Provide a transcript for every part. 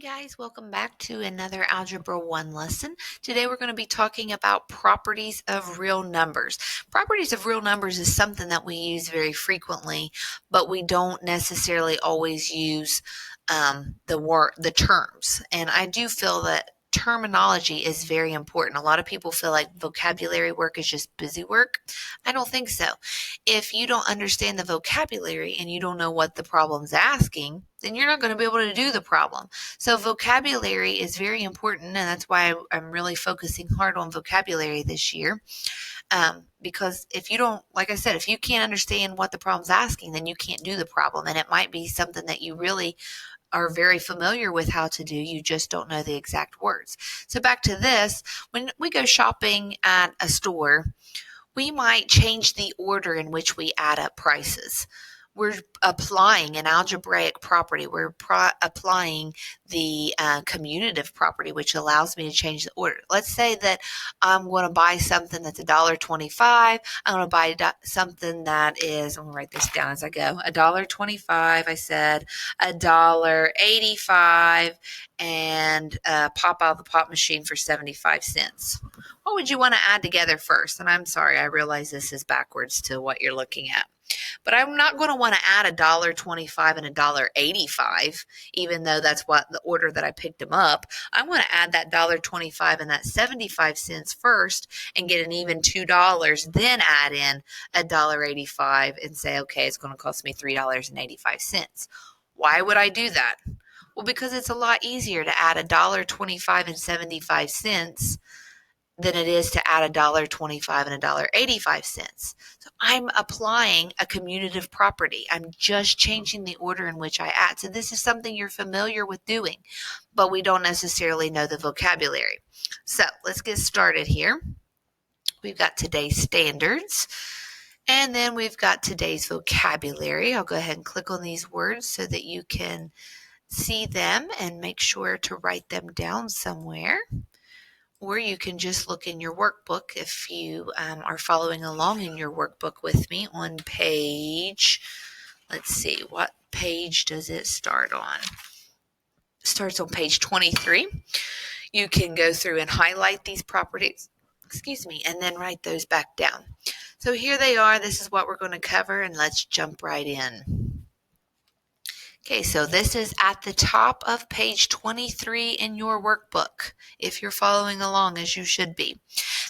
Guys, welcome back to another Algebra 1 lesson. Today we're going to be talking about properties of real numbers. Properties of real numbers is something that we use very frequently, but we don't necessarily always use the terms. And I do feel that terminology is very important. A lot of people feel like vocabulary work is just busy work. I don't think so. If you don't understand the vocabulary and you don't know what the problem's asking, then you're not going to be able to do the problem. So vocabulary is very important, and that's why I'm really focusing hard on vocabulary this year. Because if you don't, like I said, if you can't understand what the problem's asking, then you can't do the problem. And it might be something that you really are very familiar with how to do, you just don't know the exact words. So back to this, when we go shopping at a store, we might change the order in which we add up prices. We're applying an algebraic property. We're applying the commutative property, which allows me to change the order. Let's say that I'm going to buy something that's $1.25. I'm going to buy something that is, I'm going to write this down as I go, $1.25. I said $1.85, and pop out the pop machine for 75 cents. What would you want to add together first? And I'm sorry, I realize this is backwards to what you're looking at. But I'm not going to want to add $1.25 and $1.85, even though that's what the order that I picked them up. I'm going to add that $1.25 and that 75 cents first and get an even $2, then add in $1.85 and say, okay, it's going to cost me $3.85. Why would I do that? Well, because it's a lot easier to add $1.25 and 75 cents than it is to add $1.25 and $1.85. So I'm applying a commutative property. I'm just changing the order in which I add. So this is something you're familiar with doing, but we don't necessarily know the vocabulary. So let's get started here. We've got today's standards, and then we've got today's vocabulary. I'll go ahead and click on these words so that you can see them and make sure to write them down somewhere. Or you can just look in your workbook if you are following along in your workbook with me on page, let's see, what page does it start on? It starts on page 23. You can go through and highlight these properties, and then write those back down. So here they are. This is what we're going to cover, and let's jump right in. Okay, so this is at the top of page 23 in your workbook, if you're following along as you should be.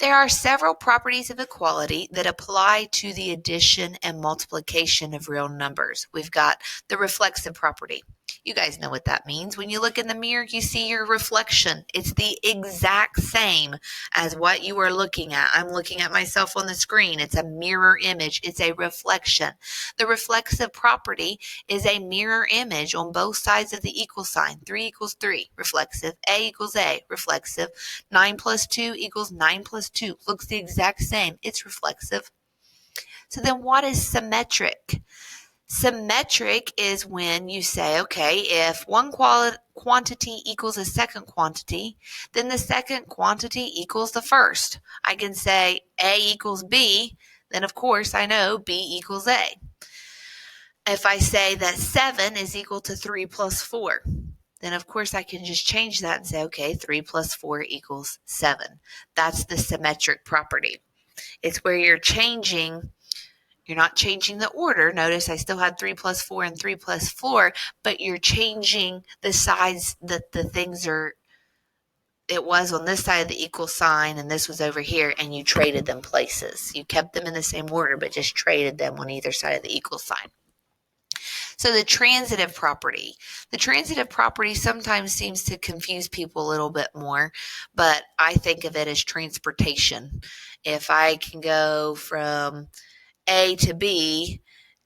There are several properties of equality that apply to the addition and multiplication of real numbers. We've got the reflexive property. You guys know what that means. When you look in the mirror, you see your reflection. It's the exact same as what you are looking at. I'm looking at myself on the screen. It's a mirror image. It's a reflection. The reflexive property is a mirror image on both sides of the equal sign. 3 equals 3, reflexive. A equals A, reflexive. 9 plus 2 equals 9 plus 2. Looks the exact same. It's reflexive. So then what is symmetric? Symmetric is when you say, okay, if one quantity equals a second quantity, then the second quantity equals the first. I can say A equals B, then of course I know B equals A. If I say that 7 is equal to 3 plus 4, then of course I can just change that and say, okay, 3 plus 4 equals 7. That's the symmetric property. It's where you're not changing the order. Notice I still had 3 plus 4 and 3 plus 4, but you're changing the sides that the things are, it was on this side of the equal sign and this was over here, and you traded them places. You kept them in the same order, but just traded them on either side of the equal sign. So the transitive property. The transitive property sometimes seems to confuse people a little bit more, but I think of it as transportation. If I can go from A to B,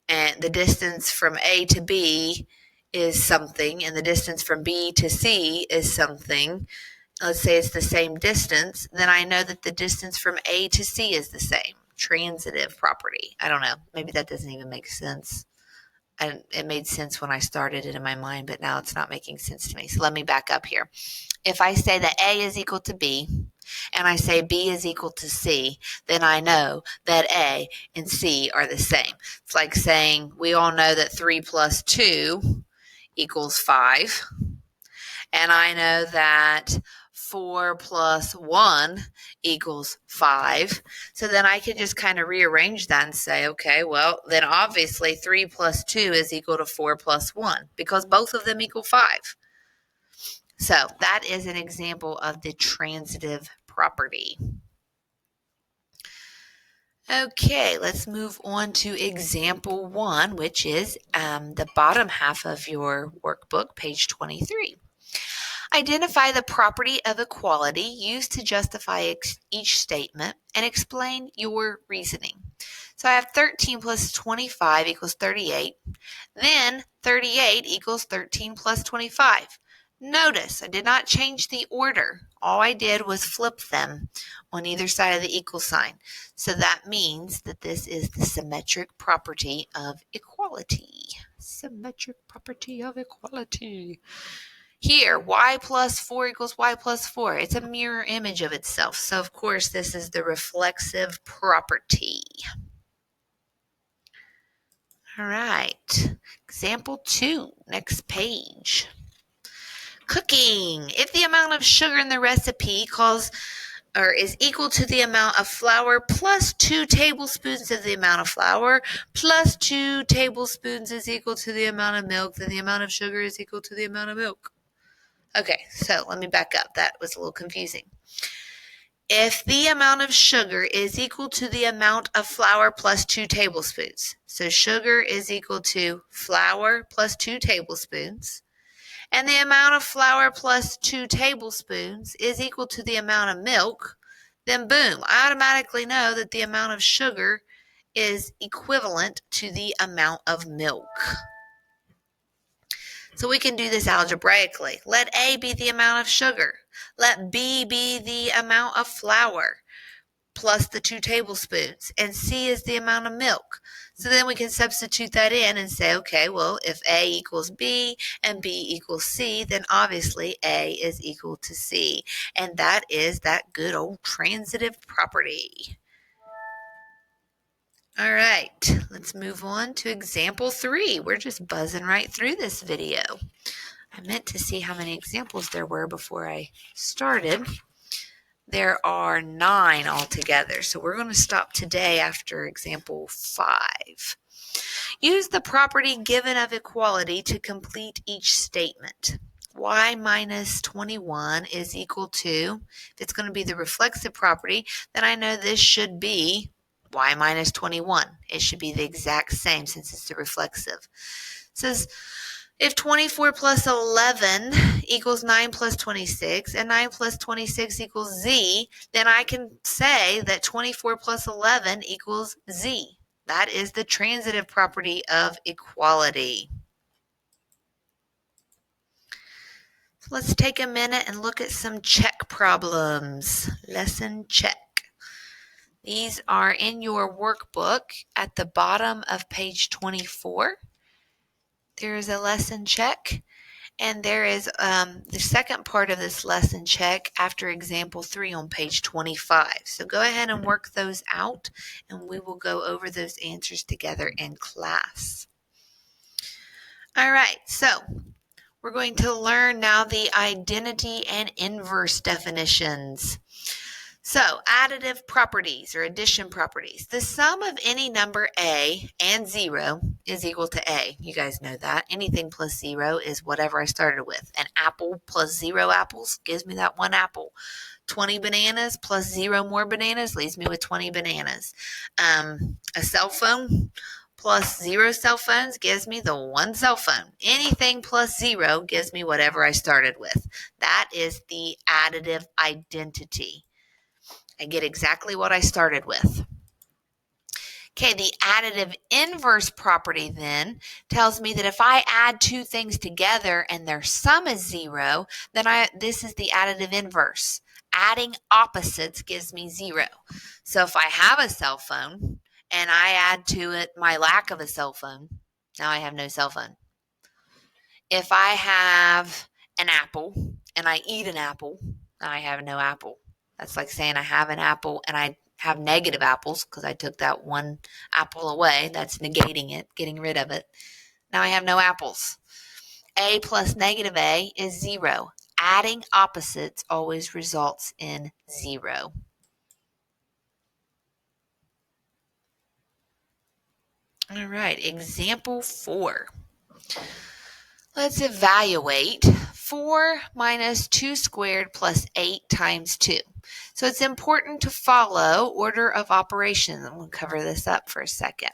and the distance from A to B is something, and the distance from B to C is something, let's say it's the same distance, then I know that the distance from A to C is the same. Transitive property. I don't know. Maybe that doesn't even make sense. And it made sense when I started it in my mind, but now it's not making sense to me. So let me back up here. If I say that A is equal to B, and I say B is equal to C, then I know that A and C are the same. It's like saying we all know that 3 plus 2 equals 5. And I know that 4 plus 1 equals 5. So then I can just kind of rearrange that and say, okay, well, then obviously 3 plus 2 is equal to 4 plus 1 because both of them equal 5. So that is an example of the transitive property. Okay, let's move on to example 1, which is the bottom half of your workbook, page 23. Identify the property of equality used to justify each statement and explain your reasoning. So I have 13 plus 25 equals 38. Then 38 equals 13 plus 25. Notice I did not change the order. All I did was flip them on either side of the equal sign. So that means that this is the symmetric property of equality. Symmetric property of equality. Here, y plus 4 equals y plus 4. It's a mirror image of itself. So, of course, this is the reflexive property. All right. Example 2, next page. Cooking. If the amount of sugar in the recipe is equal to the amount of flour plus 2 tablespoons of the amount of flour plus 2 tablespoons is equal to the amount of milk, then the amount of sugar is equal to the amount of milk. Okay, so let me back up. That was a little confusing. If the amount of sugar is equal to the amount of flour plus 2 tablespoons, so sugar is equal to flour plus 2 tablespoons, and the amount of flour plus 2 tablespoons is equal to the amount of milk, then boom, I automatically know that the amount of sugar is equivalent to the amount of milk. So we can do this algebraically. Let A be the amount of sugar. Let B be the amount of flour plus the 2 tablespoons. And C is the amount of milk. So then we can substitute that in and say, okay, well, if A equals B and B equals C, then obviously A is equal to C. And that is that good old transitive property. All right, let's move on to example 3. We're just buzzing right through this video. I meant to see how many examples there were before I started. There are 9 altogether, so we're going to stop today after example 5. Use the property given of equality to complete each statement. Y minus 21 is equal to, if it's going to be the reflexive property, then I know this should be y minus 21. It should be the exact same since it's the reflexive. It says, if 24 plus 11 equals 9 plus 26 and 9 plus 26 equals z, then I can say that 24 plus 11 equals z. That is the transitive property of equality. So let's take a minute and look at some check problems. Lesson check. These are in your workbook at the bottom of page 24. There is a lesson check, and there is the second part of this lesson check after example 3 on page 25. So go ahead and work those out, and we will go over those answers together in class. All right, so we're going to learn now the identity and inverse definitions. So, additive properties or addition properties. The sum of any number A and 0 is equal to A. You guys know that. Anything plus 0 is whatever I started with. An apple plus 0 apples gives me that 1 apple. 20 bananas plus 0 more bananas leaves me with 20 bananas. A cell phone plus 0 cell phones gives me the 1 cell phone. Anything plus 0 gives me whatever I started with. That is the additive identity. I get exactly what I started with. Okay, the additive inverse property then tells me that if I add 2 things together and their sum is 0, then this is the additive inverse. Adding opposites gives me 0. So if I have a cell phone and I add to it my lack of a cell phone, now I have no cell phone. If I have an apple and I eat an apple, now I have no apple. That's like saying I have an apple and I have negative apples because I took that 1 apple away. That's negating it, getting rid of it. Now I have no apples. A plus negative A is 0. adding opposites always results in 0. All right, example 4. Let's evaluate 4 minus 2 squared plus 8 times 2. So it's important to follow order of operations. I'm going to cover this up for a second.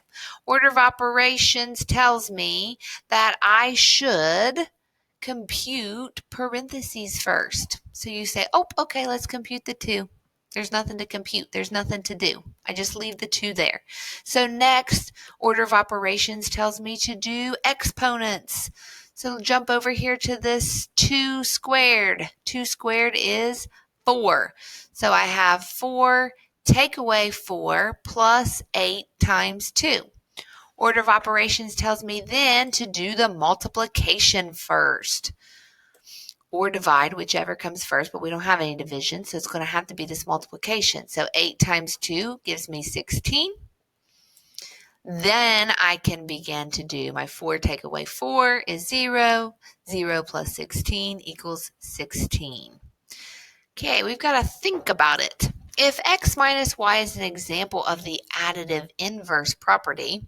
Order of operations tells me that I should compute parentheses first. So you say, oh, okay, let's compute the 2. There's nothing to compute. There's nothing to do. I just leave the 2 there. So next, order of operations tells me to do exponents. So jump over here to this 2 squared. 2 squared is 4. So I have 4, take away 4, plus 8 times 2. Order of operations tells me then to do the multiplication first. Or divide, whichever comes first, but we don't have any division, so it's going to have to be this multiplication. So 8 times 2 gives me 16. Then I can begin to do my 4 take away 4 is 0. 0 plus 16 equals 16. Okay, we've got to think about it. If x minus y is an example of the additive inverse property,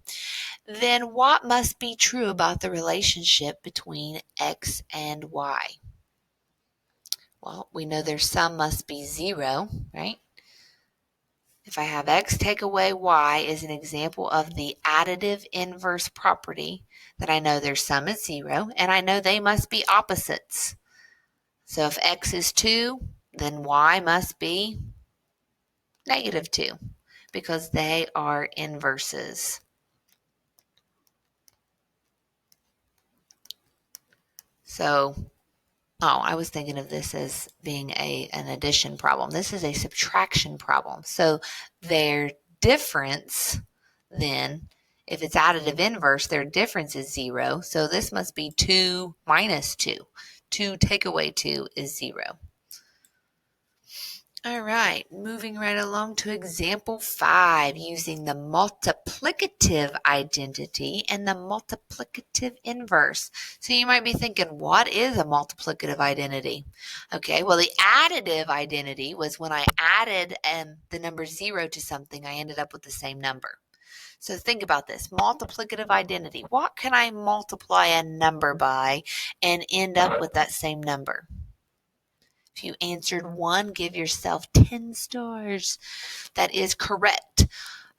then what must be true about the relationship between x and y? Well, we know their sum must be 0, right? If I have x take away y is an example of the additive inverse property, that I know their sum is 0, and I know they must be opposites. So if x is 2, then y must be negative 2, because they are inverses. So, I was thinking of this as being an addition problem. This is a subtraction problem. So their difference then, if it's additive inverse, their difference is 0. So this must be 2 minus 2. 2 take away 2 is 0. All right, moving right along to example 5, using the multiplicative identity and the multiplicative inverse. So you might be thinking, what is a multiplicative identity? Okay, well, the additive identity was when I added the number 0 to something, I ended up with the same number. So think about this, multiplicative identity. What can I multiply a number by and end up with that same number? If you answered 1, give yourself 10 stars. That is correct.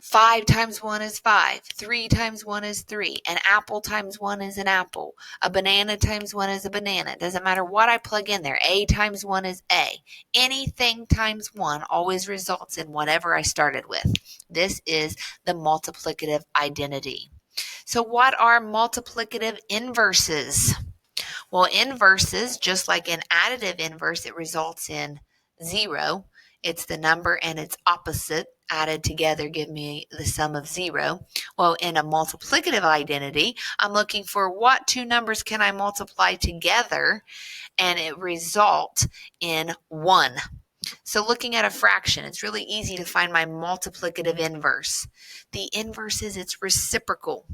5 times 1 is 5. 3 times 1 is 3. An apple times 1 is an apple. A banana times 1 is a banana. It doesn't matter what I plug in there. A times 1 is A. Anything times 1 always results in whatever I started with. This is the multiplicative identity. So what are multiplicative inverses? Well, inverses, just like an additive inverse, it results in 0. It's the number and its opposite added together give me the sum of 0. Well, in a multiplicative identity, I'm looking for what 2 numbers can I multiply together and it result in 1. So looking at a fraction, it's really easy to find my multiplicative inverse. The inverse is its reciprocal.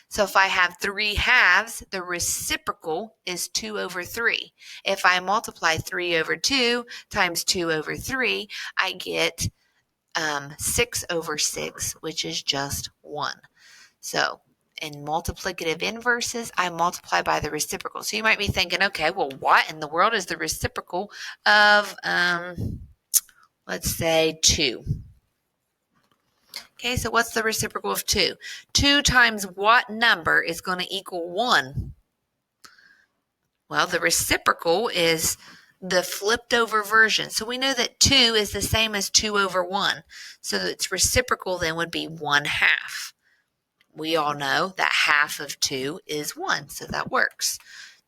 So if I have 3 halves, the reciprocal is 2 over 3. If I multiply 3 over 2 times 2 over 3, I get 6 over 6, which is just 1. So in multiplicative inverses, I multiply by the reciprocal. So you might be thinking, okay, well, what in the world is the reciprocal of, let's say, 2? Okay, so what's the reciprocal of 2? 2 times what number is going to equal 1? Well, the reciprocal is the flipped over version. So we know that 2 is the same as 2 over 1. So its reciprocal then would be 1/2. We all know that half of 2 is 1, so that works.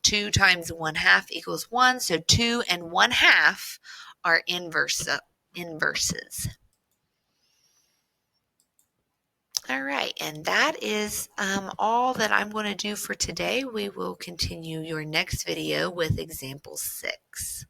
2 times 1/2 equals 1, so 2 and 1/2 are inverses. All right, and that is all that I'm going to do for today. We will continue your next video with example 6.